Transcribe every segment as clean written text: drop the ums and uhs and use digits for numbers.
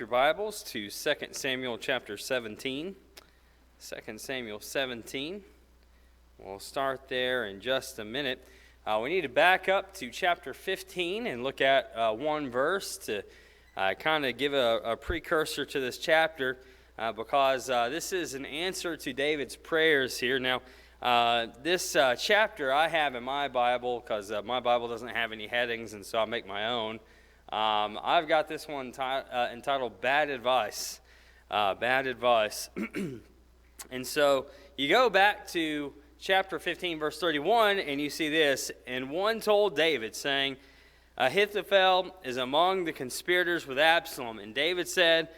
your Bibles to 2 Samuel chapter 17. 2 Samuel 17. We'll start there in just a minute. We need to back up to chapter 15 and look at one verse to kind of give a precursor to this chapter because this is an answer to David's prayers here. Now, this chapter I have in my Bible because my Bible doesn't have any headings, and so I make my own. I've got this one entitled Bad Advice. Bad Advice. And so you go back to chapter 15, verse 31, and you see this. And one told David, saying, Ahithophel is among the conspirators with Absalom. And David said,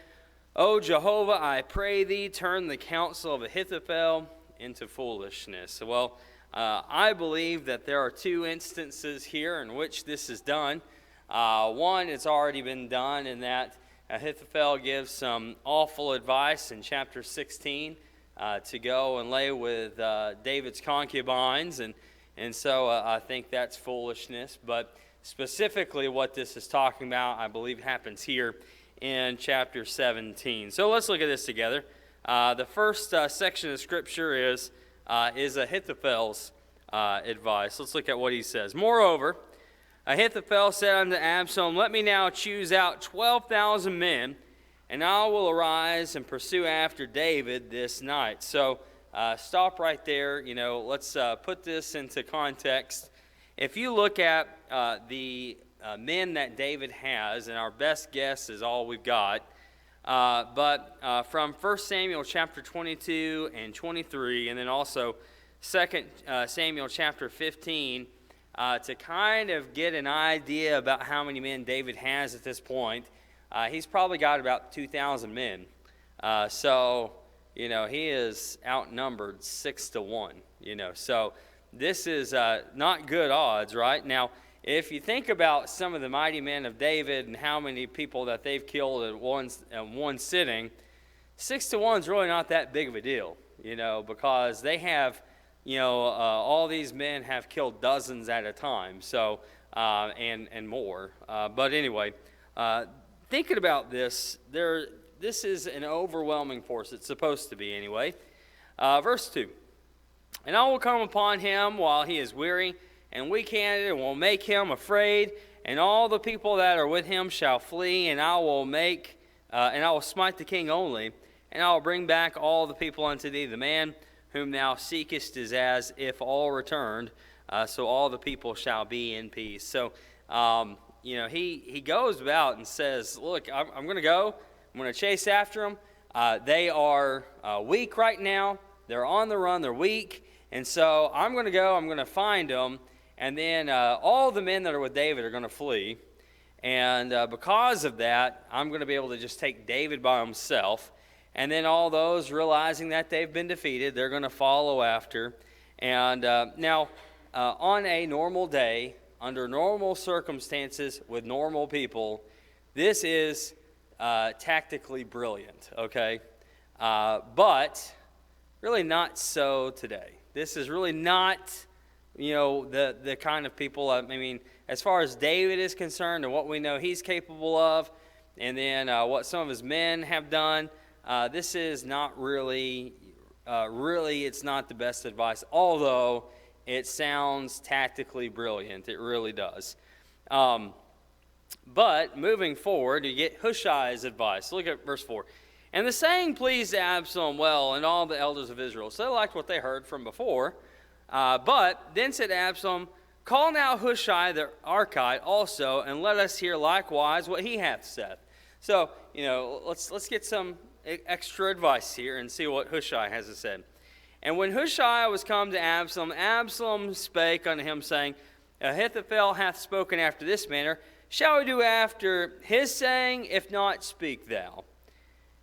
O Jehovah, I pray thee, turn the counsel of Ahithophel into foolishness. Well, I believe that there are two instances here in which this is done. One, it's already been done in that Ahithophel gives some awful advice in chapter 16 to go and lay with David's concubines, and so I think that's foolishness. But specifically what this is talking about, I believe, happens here in chapter 17. So let's look at this together. The first section of Scripture is Ahithophel's advice. Let's look at what he says. Moreover, Ahithophel said unto Absalom, Let me now choose out 12,000 men, and I will arise and pursue after David this night. So stop right there. Let's put this into context. If you look at the men that David has, and our best guess is all we've got, but from 1 Samuel chapter 22 and 23, and then also 2 Samuel chapter 15, to kind of get an idea about how many men David has at this point, he's probably got about 2,000 men. So he is outnumbered 6-1. So this is not good odds, right? Now, if you think about some of the mighty men of David and how many people that they've killed at one sitting, 6-1 is really not that big of a deal, because they have, all these men have killed dozens at a time, so and more. But anyway, thinking about this, this is an overwhelming force. It's supposed to be anyway. Verse 2. And I will come upon him while he is weary and weak-handed, and will make him afraid, and all the people that are with him shall flee, and I will smite the king only, and I will bring back all the people unto thee. The man whom thou seekest is as if all returned, so all the people shall be in peace. So, he goes about and says, look, I'm going to go. I'm going to chase after them. They are weak right now. They're on the run. They're weak. And so I'm going to go. I'm going to find them. And then all the men that are with David are going to flee. And because of that, I'm going to be able to just take David by himself. And then all those realizing that they've been defeated, they're going to follow after. And now, on a normal day, under normal circumstances, with normal people, this is tactically brilliant, okay? But really not so today. This is really not, the kind of people, as far as David is concerned and what we know he's capable of, and then what some of his men have done, this is not really, it's not the best advice, although it sounds tactically brilliant. It really does. But moving forward, you get Hushai's advice. Look at verse 4. And the saying pleased Absalom well and all the elders of Israel. So they liked what they heard from before. But then said Absalom, Call now Hushai the Archite also, and let us hear likewise what he hath said. So, let's get some extra advice here and see what Hushai has to say. And when Hushai was come to Absalom, Absalom spake unto him, saying, Ahithophel hath spoken after this manner. Shall we do after his saying? If not, speak thou.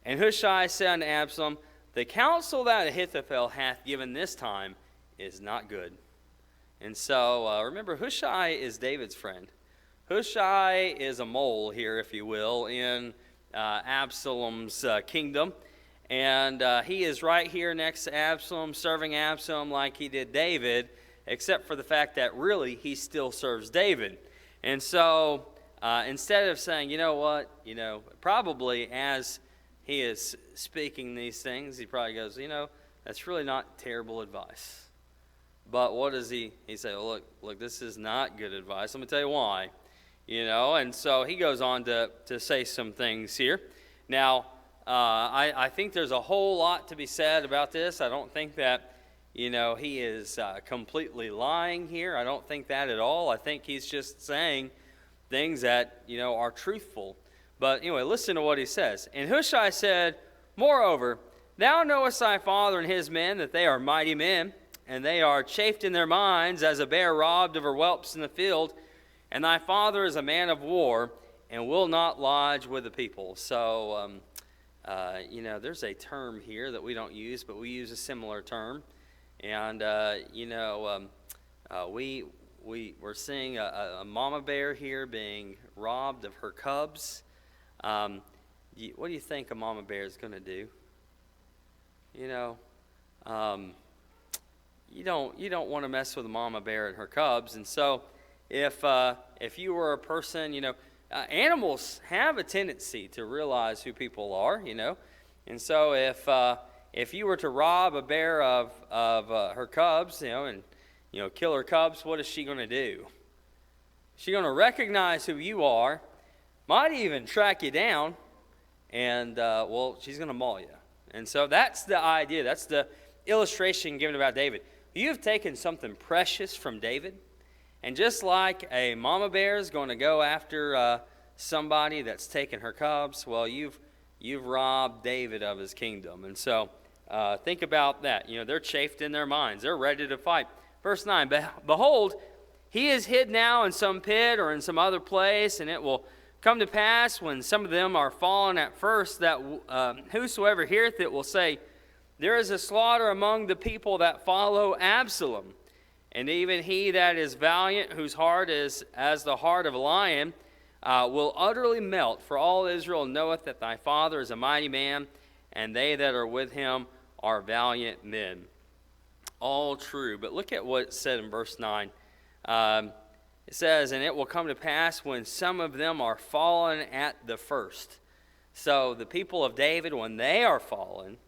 And Hushai said unto Absalom, The counsel that Ahithophel hath given this time is not good. And so, remember, Hushai is David's friend. Hushai is a mole here, if you will, in Absalom's kingdom. And he is right here next to Absalom, serving Absalom like he did David, except for the fact that really he still serves David. And so instead of saying, you know what, probably as he is speaking these things, he probably goes, that's really not terrible advice. But what does he say? Well, look, this is not good advice. Let me tell you why. And so he goes on to say some things here. Now, I think there's a whole lot to be said about this. I don't think that, he is completely lying here. I don't think that at all. I think he's just saying things that, are truthful. But anyway, listen to what he says. And Hushai said, moreover, thou knowest thy father and his men, that they are mighty men, and they are chafed in their minds as a bear robbed of her whelps in the field. And thy father is a man of war, and will not lodge with the people. So, there's a term here that we don't use, but we use a similar term. And, we're seeing a mama bear here being robbed of her cubs. What do you think a mama bear is going to do? You don't want to mess with a mama bear and her cubs. And so if you were a person, animals have a tendency to realize who people are, And so if you were to rob a bear of her cubs, and kill her cubs, what is she going to do? She's going to recognize who you are, might even track you down, and she's going to maul you. And so that's the idea. That's the illustration given about David. You've taken something precious from David, and just like a mama bear is going to go after somebody that's taken her cubs, well, you've robbed David of his kingdom. And so think about that. They're chafed in their minds. They're ready to fight. Verse 9, behold, he is hid now in some pit or in some other place, and it will come to pass when some of them are fallen at first, that whosoever heareth it will say, there is a slaughter among the people that follow Absalom. And even he that is valiant, whose heart is as the heart of a lion, will utterly melt. For all Israel knoweth that thy father is a mighty man, and they that are with him are valiant men. All true. But look at what it said in verse 9. It says, and it will come to pass when some of them are fallen at the first. So the people of David, when they are fallen,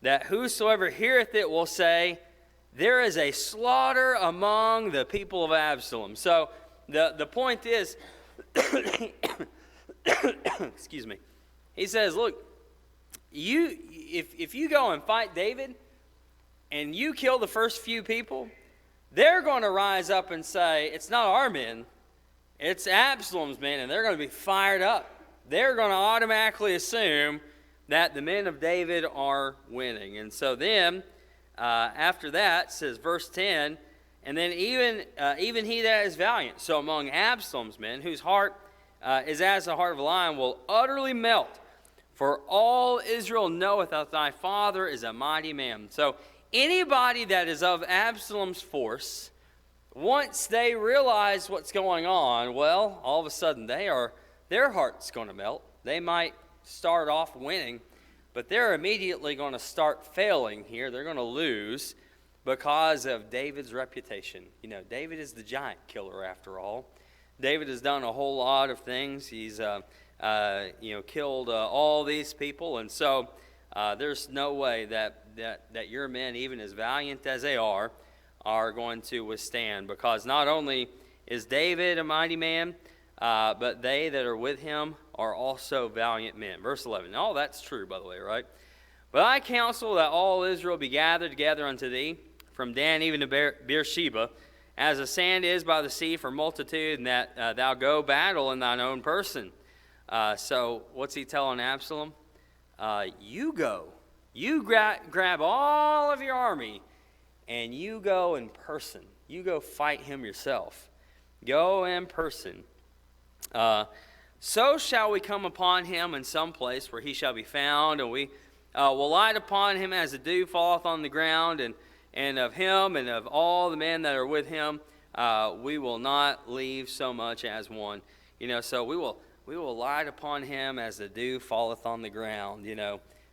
that whosoever heareth it will say, there is a slaughter among the people of Absalom. So the point is, excuse me, he says, look, if you go and fight David and you kill the first few people, they're going to rise up and say, it's not our men, it's Absalom's men, and they're going to be fired up. They're going to automatically assume that the men of David are winning. And so then, after that, says verse 10, and then even he that is valiant, so among Absalom's men, whose heart is as the heart of a lion, will utterly melt. For all Israel knoweth that thy father is a mighty man. So anybody that is of Absalom's force, once they realize what's going on, well, all of a sudden their heart's going to melt. They might start off winning, but they're immediately going to start failing here. They're going to lose because of David's reputation. David is the giant killer after all. David has done a whole lot of things. He's killed all these people, and so there's no way that your men, even as valiant as they are going to withstand, because not only is David a mighty man, but they that are with him are also valiant men. Verse 11. All that's true, by the way, right? But I counsel that all Israel be gathered together unto thee, from Dan even to Beersheba, as the sand is by the sea for multitude, and that thou go battle in thine own person. So what's he telling Absalom? You go. You grab all of your army, and you go in person. You go fight him yourself. Go in person. So shall we come upon him in some place where he shall be found, and we will light upon him as the dew falleth on the ground, and of him and of all the men that are with him, we will not leave so much as one. So we will light upon him as the dew falleth on the ground.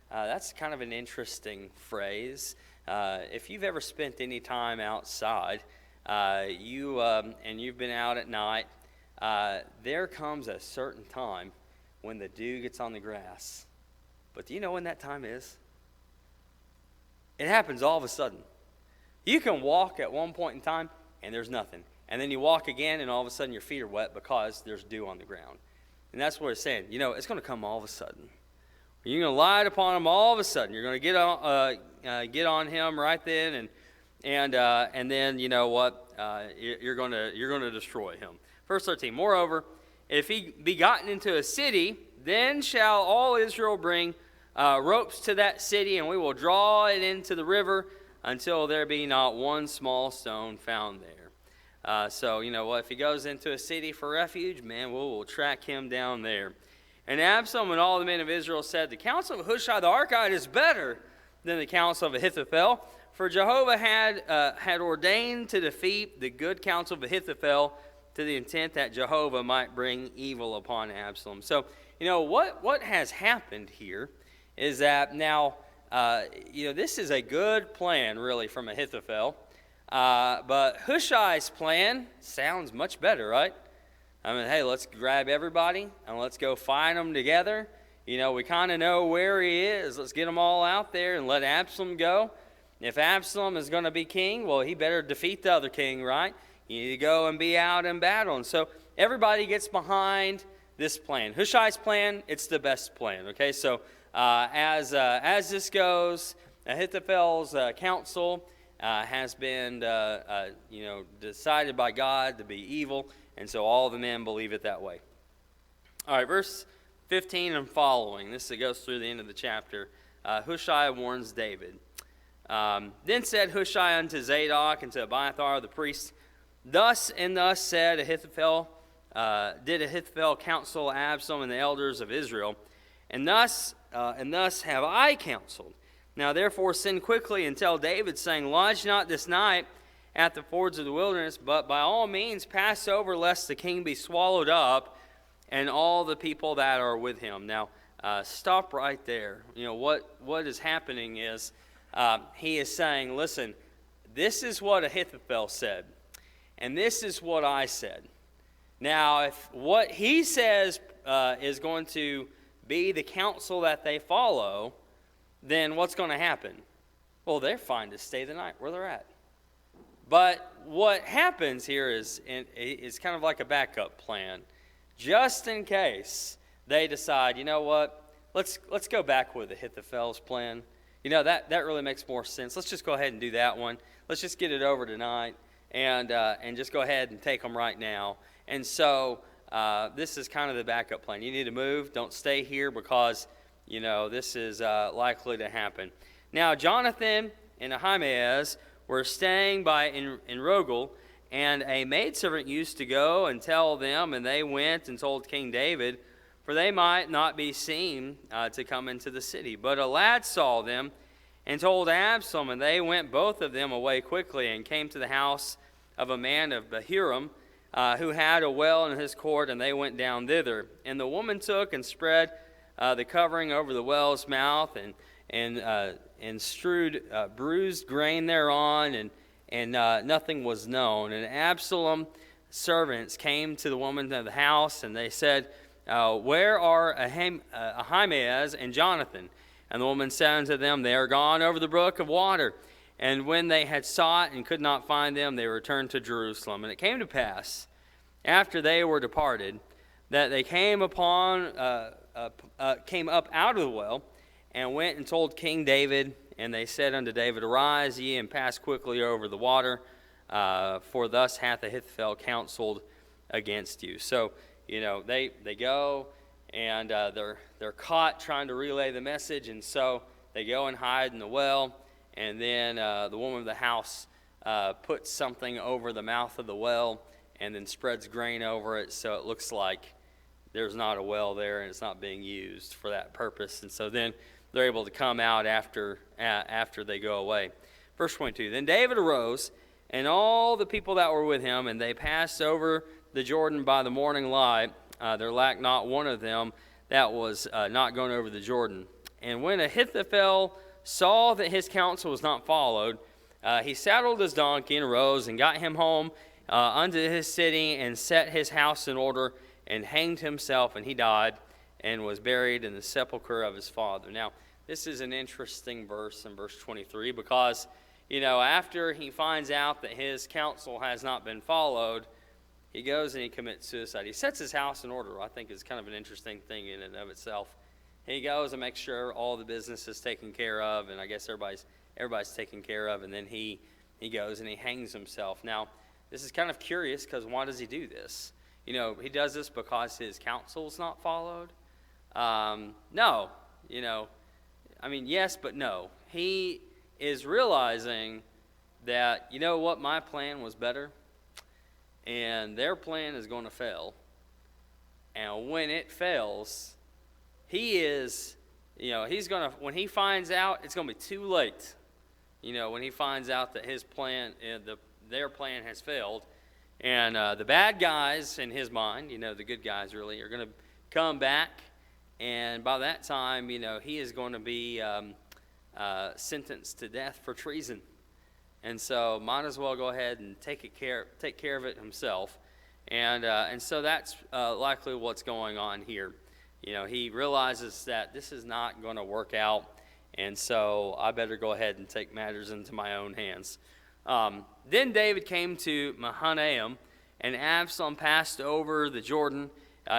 That's kind of an interesting phrase. If you've ever spent any time outside, and you've been out at night, there comes a certain time when the dew gets on the grass. But do you know when that time is? It happens all of a sudden. You can walk at one point in time and there's nothing. And then you walk again and all of a sudden your feet are wet because there's dew on the ground. And that's what it's saying. You know, it's going to come all of a sudden. You're going to light upon him all of a sudden. You're going to get on him right then, and then you know what? You're going to destroy him. Verse 13. Moreover, if he be gotten into a city, then shall all Israel bring ropes to that city, and we will draw it into the river until there be not one small stone found there. So you know what? If he goes into a city for refuge, man, we'll track him down there. And Absalom and all the men of Israel said, the counsel of Hushai the Archite is better than the counsel of Ahithophel, for Jehovah had ordained to defeat the good counsel of Ahithophel to the intent that Jehovah might bring evil upon Absalom. So, you know, what has happened here is that now, this is a good plan, really, from Ahithophel. But Hushai's plan sounds much better, right? I mean, hey, let's grab everybody and let's go find them together. You know, we kind of know where he is. Let's get them all out there and let Absalom go. If Absalom is going to be king, well, he better defeat the other king, right? You need to go and be out in battle. And so everybody gets behind this plan. Hushai's plan, it's the best plan, okay? So as this goes, Ahithophel's counsel has been, decided by God to be evil. And so all the men believe it that way. All right, verse 15 and following. This goes through the end of the chapter. Hushai warns David. Then said Hushai unto Zadok and to Abiathar the priest, Thus and thus said Ahithophel, did Ahithophel counsel Absalom and the elders of Israel, and thus have I counseled. Now therefore send quickly and tell David, saying, Lodge not this night at the fords of the wilderness, but by all means pass over, lest the king be swallowed up, and all the people that are with him. Now, stop right there. You know, what is happening is he is saying, listen, this is what Ahithophel said, and this is what I said. Now, if what he says is going to be the counsel that they follow, then what's going to happen? Well, they're fine to stay the night where they're at. But what happens here is kind of like a backup plan. Just in case they decide, you know what, let's go back with Ahithophel's plan. You know, that really makes more sense. Let's just go ahead and do that one. Let's just get it over tonight and just go ahead and take them right now. And so this is kind of the backup plan. You need to move. Don't stay here because, you know, this is likely to happen. Now, Jonathan and Ahimaaz were staying by in Rogel, and a maidservant used to go and tell them, and they went and told King David, for they might not be seen to come into the city. But a lad saw them and told Absalom, and they went both of them away quickly and came to the house of a man of Bahurim, who had a well in his court, and they went down thither. And the woman took and spread the covering over the well's mouth, and strewed bruised grain thereon, and nothing was known. And Absalom's servants came to the woman of the house, and they said, Where are Ahimaaz and Jonathan? And the woman said unto them, They are gone over the brook of water. And when they had sought and could not find them, they returned to Jerusalem. And it came to pass, after they were departed, that they came up out of the well, and went and told King David, and they said unto David, Arise ye, and pass quickly over the water, for thus hath Ahithophel counseled against you. So, you know, they go, and they're caught trying to relay the message, and so they go and hide in the well, and then the woman of the house puts something over the mouth of the well, and then spreads grain over it, so it looks like there's not a well there, and it's not being used for that purpose. And so then they're able to come out after they go away. Verse 22, Then David arose, and all the people that were with him, and they passed over the Jordan by the morning light. There lacked not one of them that was not going over the Jordan. And when Ahithophel saw that his counsel was not followed, he saddled his donkey and arose and got him home unto his city, and set his house in order, and hanged himself, and he died, and was buried in the sepulchre of his father. Now, this is an interesting verse in verse 23, because, after he finds out that his counsel has not been followed, he goes and he commits suicide. He sets his house in order. I think is kind of an interesting thing in and of itself. He goes and makes sure all the business is taken care of, and I guess everybody's taken care of, and then he goes and he hangs himself. Now, this is kind of curious, because why does he do this? He does this because his counsel's not followed? No. Yes, but no. He is realizing that, what, my plan was better, and their plan is going to fail. And when it fails, he's going to, when he finds out, it's going to be too late. When he finds out that his plan, their plan has failed, and the bad guys in his mind, the good guys really, are going to come back, and by that time, he is going to be sentenced to death for treason. And so, might as well go ahead and take care of it himself, and so that's likely what's going on here. He realizes that this is not going to work out, and so I better go ahead and take matters into my own hands. Then David came to Mahanaim, and Absalom passed over the Jordan,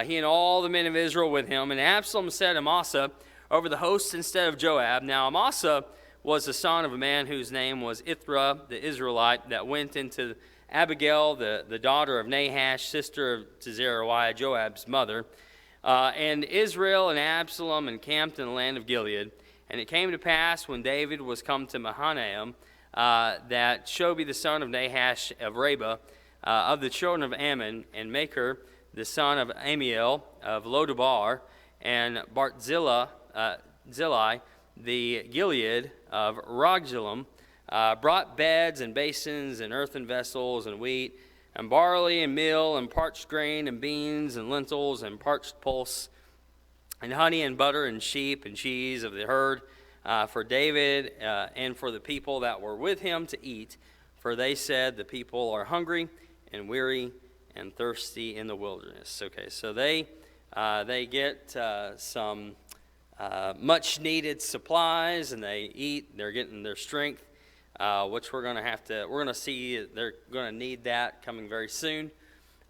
he and all the men of Israel with him. And Absalom set Amasa over the host instead of Joab. Now Amasa was the son of a man whose name was Ithra the Israelite, that went into Abigail, the daughter of Nahash, sister to Zeruiah, Joab's mother. And Israel and Absalom encamped in the land of Gilead. And it came to pass, when David was come to Mahanaim, that Shobi the son of Nahash of Reba, of the children of Ammon, and Machir the son of Amiel of Lodabar, and Barzillai the Gilead of Rogelim, brought beds and basins and earthen vessels and wheat and barley and meal and parched grain and beans and lentils and parched pulse and honey and butter and sheep and cheese of the herd for David and for the people that were with him to eat. For they said, the people are hungry and weary and thirsty in the wilderness. Okay, so they get some much needed supplies, and they eat. They're getting their strength, which we're going to see. They're going to need that coming very soon.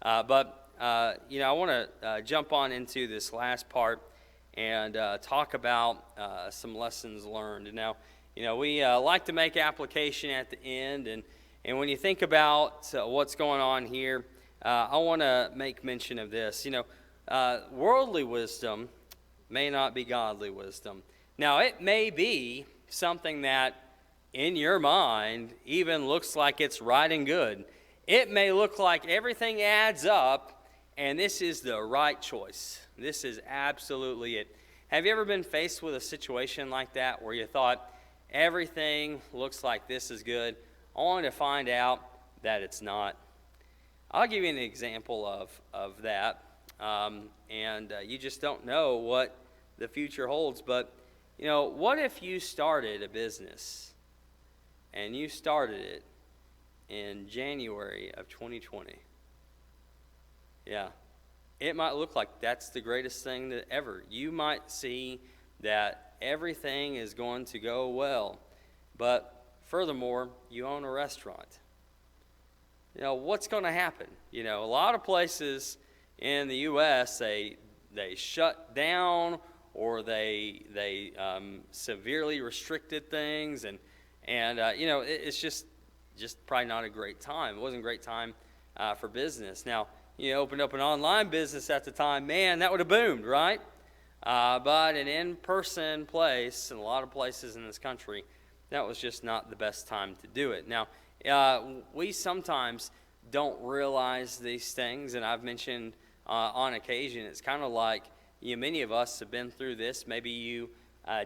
But I want to jump on into this last part and talk about some lessons learned. Now, we like to make application at the end, and when you think about what's going on here, I want to make mention of this. Worldly wisdom may not be godly wisdom. Now, it may be something that in your mind even looks like it's right and good. It may look like everything adds up, and this is the right choice. This is absolutely it. Have you ever been faced with a situation like that where you thought everything looks like this is good, only to find out that it's not? I'll give you an example of that, and you just don't know what the future holds. But, what if you started a business and you started it in January of 2020? Yeah, it might look like that's the greatest thing that ever. You might see that everything is going to go well, but furthermore, you own a restaurant. What's going to happen? A lot of places in the U.S., they shut down, or they severely restricted things, and it's just probably not a great time. It wasn't a great time for business. Now, opened up an online business at the time, man, that would have boomed, right? But an in-person place, in a lot of places in this country, that was just not the best time to do it. Now, we sometimes don't realize these things, and I've mentioned on occasion, it's kind of like, many of us have been through this. Maybe you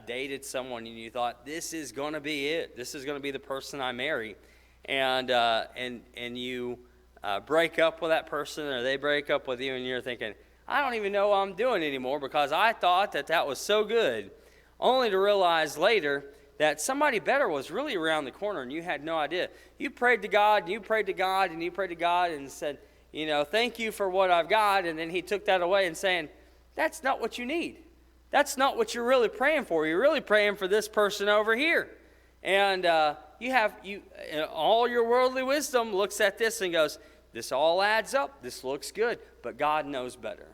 dated someone and you thought, this is going to be it. This is going to be the person I marry. And you break up with that person, or they break up with you, and you're thinking, I don't even know what I'm doing anymore because I thought that was so good. Only to realize later that somebody better was really around the corner and you had no idea. You prayed to God, and you prayed to God, and you prayed to God and said, thank you for what I've got. And then he took that away and saying, that's not what you need. That's not what you're really praying for. You're really praying for this person over here. And all your worldly wisdom looks at this and goes, this all adds up. This looks good. But God knows better.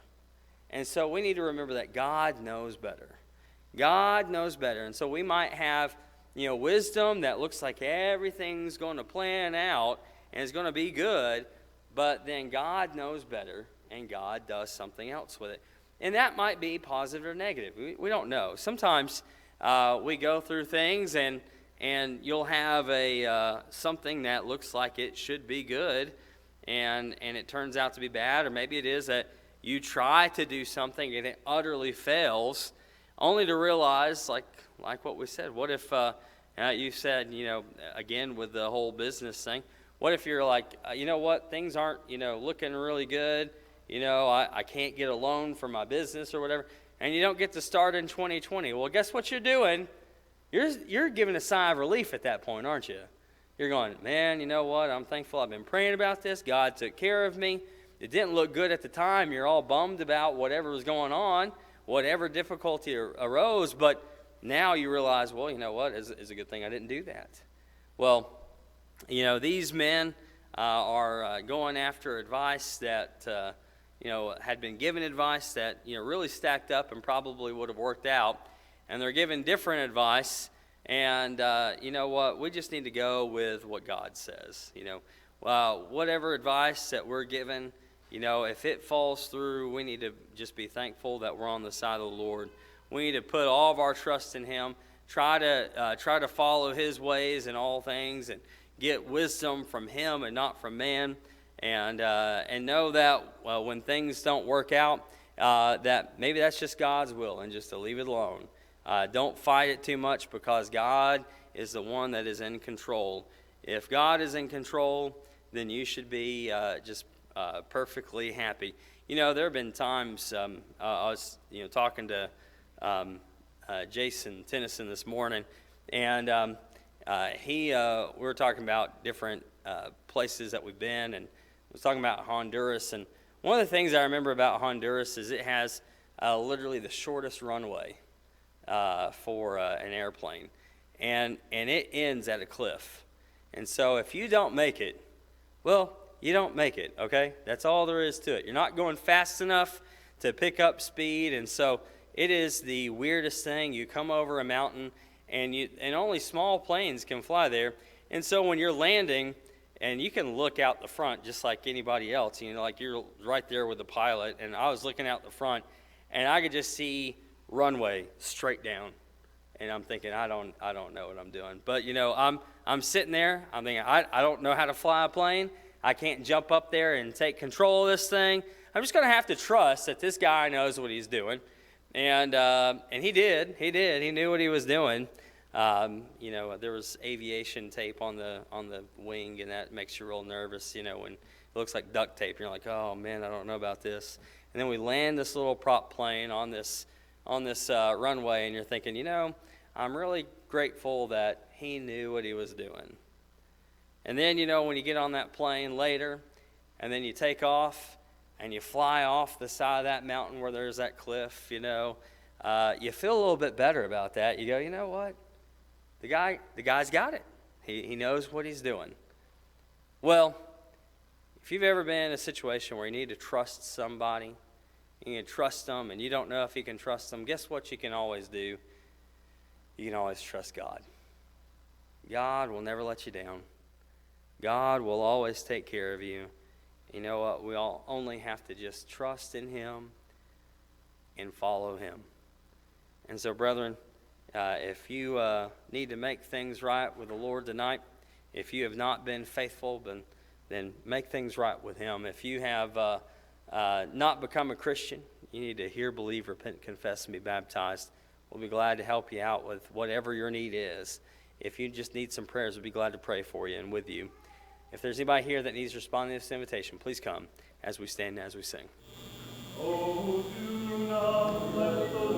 And so we need to remember that God knows better. God knows better. And so we might have, wisdom that looks like everything's going to plan out and is going to be good, but then God knows better and God does something else with it. And that might be positive or negative. We don't know. Sometimes we go through things and you'll have something that looks like it should be good and it turns out to be bad, or maybe it is that you try to do something and it utterly fails, only to realize, like what we said, what if you said, again with the whole business thing, what if you're like, what, things aren't, looking really good, I can't get a loan for my business or whatever, and you don't get to start in 2020. Well, guess what you're doing? You're giving a sigh of relief at that point, aren't you? You're going, man, you know what, I'm thankful I've been praying about this. God took care of me. It didn't look good at the time. You're all bummed about whatever was going on, whatever difficulty arose, but now you realize, well, you know what, it's a good thing I didn't do that. Well, these men are going after advice that, had been given advice that, really stacked up and probably would have worked out, and they're given different advice, and you know what, we just need to go with what God says. Whatever advice that we're given, if it falls through, we need to just be thankful that we're on the side of the Lord. We need to put all of our trust in Him, try to follow His ways in all things, and get wisdom from Him and not from man, and know that when things don't work out, that maybe that's just God's will, and just to leave it alone. Don't fight it too much, because God is the one that is in control. If God is in control, then you should be just perfectly happy. There have been times I was talking to Jason Tennyson this morning, and we were talking about different places that we've been, and was talking about Honduras. And one of the things I remember about Honduras is it has literally the shortest runway for an airplane, and it ends at a cliff. And so if you don't make it, well, you don't make it, okay? That's all there is to it. You're not going fast enough to pick up speed, and so it is the weirdest thing. You come over a mountain, and only small planes can fly there. And so when you're landing, and you can look out the front just like anybody else, like you're right there with the pilot, and I was looking out the front, and I could just see runway straight down. And I'm thinking, I don't know what I'm doing. But, I'm sitting there, I'm thinking, I don't know how to fly a plane. I can't jump up there and take control of this thing. I'm just going to have to trust that this guy knows what he's doing. And he did. He knew what he was doing. There was aviation tape on the wing, and that makes you real nervous, when it looks like duct tape. You're like, oh, man, I don't know about this. And then we land this little prop plane on this runway, and you're thinking, I'm really grateful that he knew what he was doing. And then, when you get on that plane later, and then you take off, and you fly off the side of that mountain where there's that cliff, you feel a little bit better about that. You go, you know what? The guy's got it. He knows what he's doing. Well, if you've ever been in a situation where you need to trust somebody, you can trust them, and you don't know if you can trust them, guess what you can always do? You can always trust God. God will never let you down. God will always take care of you. You know what? We all only have to just trust in Him and follow Him. And so, brethren, if you need to make things right with the Lord tonight, if you have not been faithful, then make things right with Him. If you have not become a Christian, you need to hear, believe, repent, confess, and be baptized. We'll be glad to help you out with whatever your need is. If you just need some prayers, we'll be glad to pray for you and with you. If there's anybody here that needs to respond to this invitation, please come as we stand and as we sing. Oh, do not let the